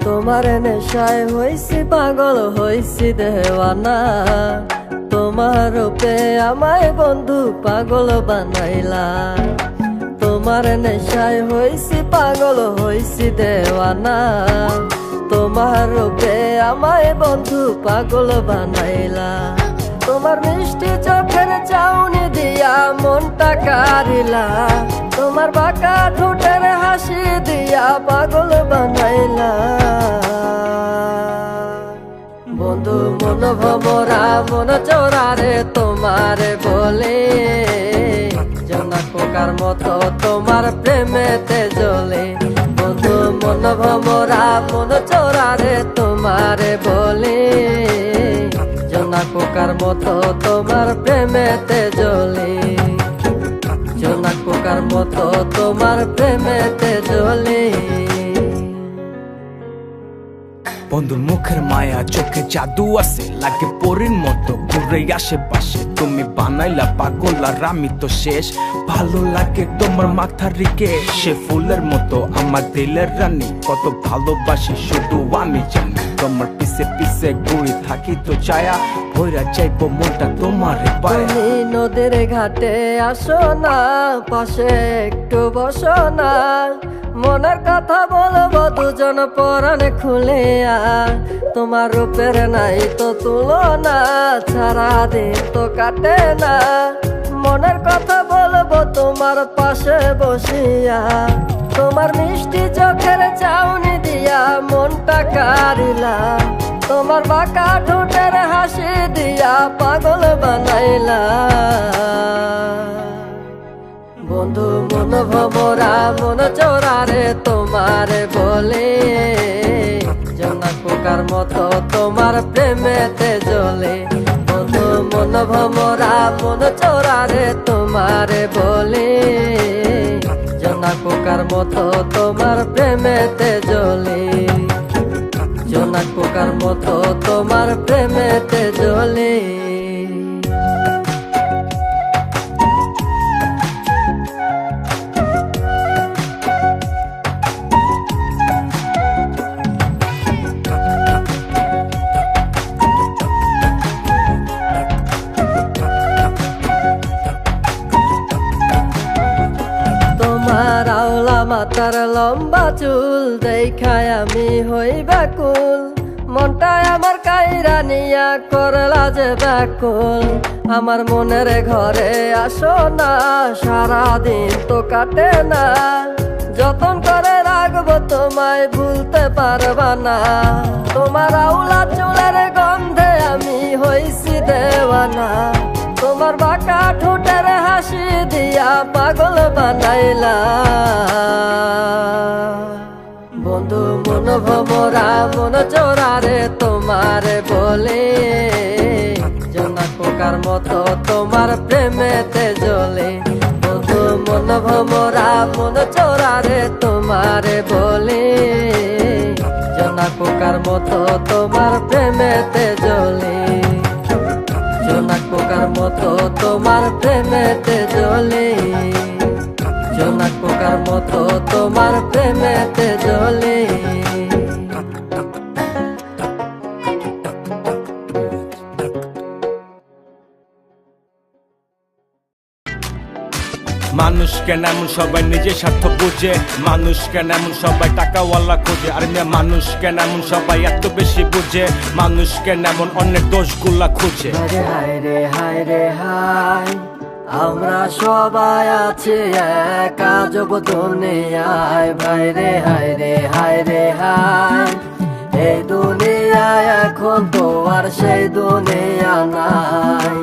তোমার নেশায় হইছি পাগল হইছি দেওয়ানা। তোমার রূপে আমায় বন্ধু পাগল বানাইলা। তোমার নেশায় হইছি পাগল হইছি দেওয়ানা। তোমার রূপে আমায় বন্ধু পাগল বানাইলা। তোমার মিষ্টি চোখের চাউনি দিয়া মনটা কারিলা। তোমার বাঁকা ঠোঁটের হাসি দিয়া পাগল বানাইলা। বন্ধু মন ভমরা মন চোরারে তোমারে বলে, জোনাক পোকার মতো তোমার প্রেমেতে জ্বলে। বন্ধু মন ভমরা মন চোরারে তোমারে বলে, জোনাক পোকার মতো তোমার প্রেমেতে জ্বলে। জোনাক পোকার মতো তোমার প্রেমেতে জ্বলে। বন্ধুর মুখের মায়া চোখে জাদু আছে, লাগে পরীর মতো ঘুরে আশেপাশে। তুমি বানাইলা পাগল আর আমি তো শেষ। ভালো লাগে তোমার মাথার রিকে, সে ফুলের মতো আমার দিলের রানী। কত ভালোবাসি শুধু আমি জানি, তোমার পিছে পিছে ঘুরি থাকি তো ছায়া। ভৈরা যাইব মনটা তোমার পায়ে। তুমি নদীর ঘাটে আসো না, পাশে একটু বসো না। মনের কথা বলবো দুজন পরাণে খুলে। তোমার রূপের নাই তো তুলনা, সারাদিন তো কাটে না। মনের কথা বলবো তোমার পাশে বসিয়া। তোমার মিষ্টি চোখের চাউনি দিয়া মনটা কারিলা। তোমার বাঁকা ঠোঁটের হাসি দিয়া পাগল বানাইলা। বন্ধু মন ভমরা মন চোরারে তোমারে বলে, জোনাক পোকার মতো তোমার প্রেমেতে জ্বলে। বন্ধু মন ভমরা মন চোরারে তোমারে বলে, জোনাক পোকার মতো তোমার প্রেমেতে জ্বলে। জোনাক পোকার মতো তোমার প্রেমেতে জ্বলে। তোমার আওলা মাথার লম্বা চুল দেখায় আমি হই ব্যাকুল। মনটায় আমার কাইরা নিয়া করলা যে ব্যাকুল। আমার মনের ঘরে আসো না, সারাদিন তো কাটে না। যতন করে রাখবো তোমায় ভুলতে পারবা না। তোমার আওলা চুলের গন্ধে আমি হইছি দেওয়ানা। তোমার বাঁকা ঠোঁটের হাসি দিয়া পাগল বানাইলা। বন্ধু মন ভমরা মন চোরারে তোমারে বলে, জোনাক পোকার মতো তোমার প্রেমেতে জ্বলে। বন্ধু মন ভমরা মন চোরারে তোমারে বলে, জোনাক পোকার মতো তোমার প্রেমেতে জ্বলে। জোনাক পোকার মতো তোমার প্রেমেতে জ্বলে। জোনাক পোকার মতো তোমার প্রেমেতে জ্বলে। মানুষ কেন এমন সবাই নিজের স্বার্থ বুঝে, মানুষ কেন এমন সবাই টাকাওয়ালা খোঁজে। আর মেয়ে মানুষ কেন এমন সবাই এত বেশি বুঝে, মানুষ কেন এমন অনেক দোষগুলা খুঁজে। হায় রে হায় রে হায়, আমরা সবাই আছি এক আজব দুনিয়ায়। ভাই রে হায় রে হায় রে হায়, এই দুনিয়ায় এখন তো আর সেই দুনিয়া নাই।